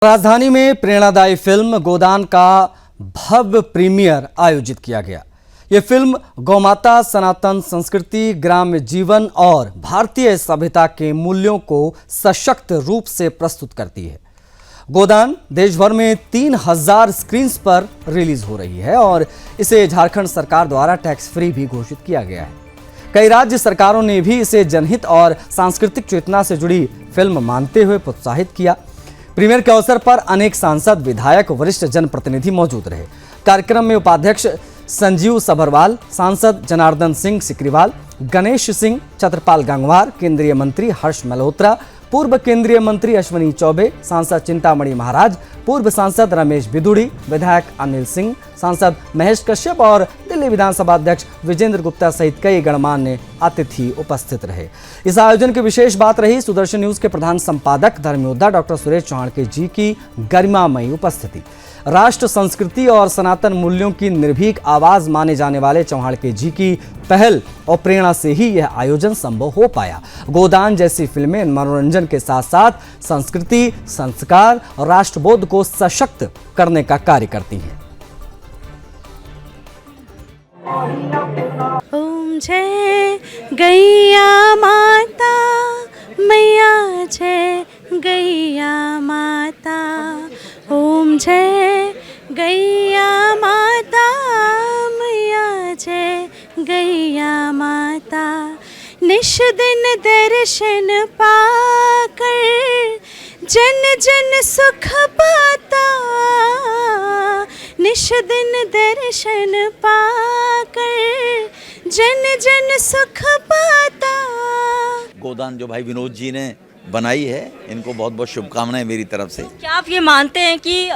राजधानी में प्रेरणादायी फिल्म गोदान का भव्य प्रीमियर आयोजित किया गया। ये फिल्म गौमाता, सनातन संस्कृति, ग्राम्य जीवन और भारतीय सभ्यता के मूल्यों को सशक्त रूप से प्रस्तुत करती है। गोदान देश भर में 3000 स्क्रीन्स पर रिलीज हो रही है और इसे झारखंड सरकार द्वारा टैक्स फ्री भी घोषित किया गया है। कई राज्य सरकारों ने भी इसे जनहित और सांस्कृतिक चेतना से जुड़ी फिल्म मानते हुए प्रोत्साहित किया। प्रीमियर के अवसर पर अनेक सांसद, विधायक, वरिष्ठ जनप्रतिनिधि मौजूद रहे। कार्यक्रम में उपाध्यक्ष संजीव सभरवाल, सांसद जनार्दन सिंह सिकरीवाल, गणेश सिंह, छत्रपाल गंगवार, केंद्रीय मंत्री हर्ष मल्होत्रा, पूर्व केंद्रीय मंत्री अश्विनी चौबे, सांसद चिंतामणि महाराज, पूर्व सांसद रमेश बिधुड़ी, विधायक अनिल सिंह, सांसद महेश कश्यप और दिल्ली विधानसभा अध्यक्ष विजेंद्र गुप्ता सहित कई गणमान्य अतिथि उपस्थित रहे। इस आयोजन की विशेष बात रही सुदर्शन न्यूज के प्रधान संपादक धर्मयोद्धा डॉक्टर सुरेश चौहान जी की गरिमामयी उपस्थिति। राष्ट्र, संस्कृति और सनातन मूल्यों की निर्भीक आवाज माने जाने वाले चौहान जी की पहल और प्रेरणा से ही यह आयोजन संभव हो पाया। गोदान जैसी फिल्में मनोरंजन के साथ साथ संस्कृति, संस्कार और राष्ट्रबोध को सशक्त करने का कार्य करती हैं। ओम जय गैया माता मैया, जय गैया माता। ओम जय गैया माता मैया, जय गैया माता। निश दिन दर्शन पाकर जन जन सुख पाता, निश दिन दर्शन पाकर जन जन सुख पाता। गोदान जो भाई विनोद जी ने बनाई है, इनको बहुत बहुत शुभकामनाएं मेरी तरफ से। क्या आप ये मानते हैं कि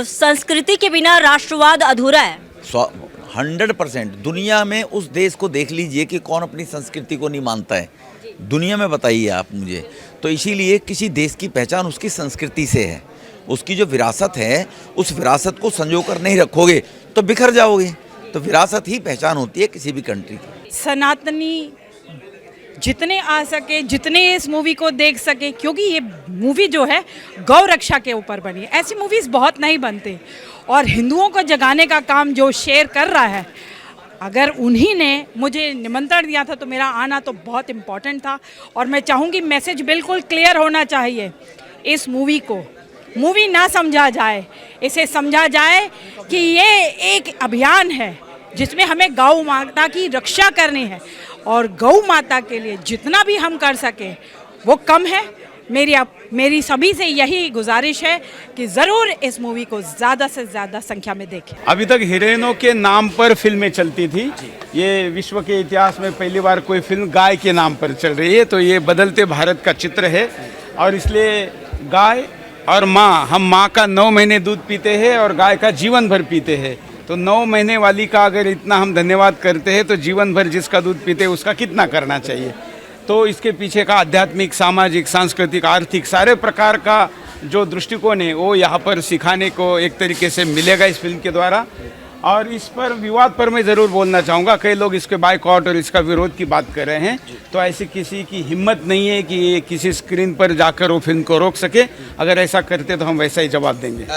संस्कृति के बिना राष्ट्रवाद अधूरा है? 100%। दुनिया में उस देश को देख लीजिए कि कौन अपनी संस्कृति को नहीं मानता है। दुनिया में बताइए आप मुझे। तो इसीलिए किसी देश की पहचान उसकी संस्कृति से है। उसकी जो विरासत है, उस विरासत को संजो कर नहीं रखोगे तो बिखर जाओगे। तो विरासत ही पहचान होती है किसी भी कंट्री की। सनातनी जितने आ सके, जितने इस मूवी को देख सके, क्योंकि ये मूवी जो है गौ रक्षा के ऊपर बनी है। ऐसी मूवीज बहुत नहीं बनती और हिंदुओं को जगाने का काम जो शेयर कर रहा है, अगर उन्हीं ने मुझे निमंत्रण दिया था तो मेरा आना तो बहुत इम्पोर्टेंट था। और मैं चाहूँगी मैसेज बिल्कुल क्लियर होना चाहिए। इस मूवी को मूवी ना समझा जाए, इसे समझा जाए कि ये एक अभियान है जिसमें हमें गौ माता की रक्षा करनी है और गौ माता के लिए जितना भी हम कर सके वो कम है। मेरी सभी से यही गुजारिश है कि ज़रूर इस मूवी को ज़्यादा से ज़्यादा संख्या में देखें। अभी तक हीरोइनों के नाम पर फिल्में चलती थी। ये विश्व के इतिहास में पहली बार कोई फिल्म गाय के नाम पर चल रही है। तो ये बदलते भारत का चित्र है और इसलिए गाय और माँ, हम माँ का 9 महीने दूध पीते हैं और गाय का जीवन भर पीते हैं। तो 9 महीने वाली का अगर इतना हम धन्यवाद करते हैं तो जीवन भर जिसका दूध पीते हैं उसका कितना करना चाहिए। तो इसके पीछे का आध्यात्मिक, सामाजिक, सांस्कृतिक, आर्थिक सारे प्रकार का जो दृष्टिकोण है वो यहाँ पर सिखाने को एक तरीके से मिलेगा इस फिल्म के द्वारा। और इस पर विवाद पर मैं ज़रूर बोलना चाहूँगा। कई लोग इसके बायकॉट और इसका विरोध की बात कर रहे हैं। तो ऐसी किसी की हिम्मत नहीं है कि ये किसी स्क्रीन पर जाकर वो फिल्म को रोक सके। अगर ऐसा करते तो हम वैसा ही जवाब देंगे।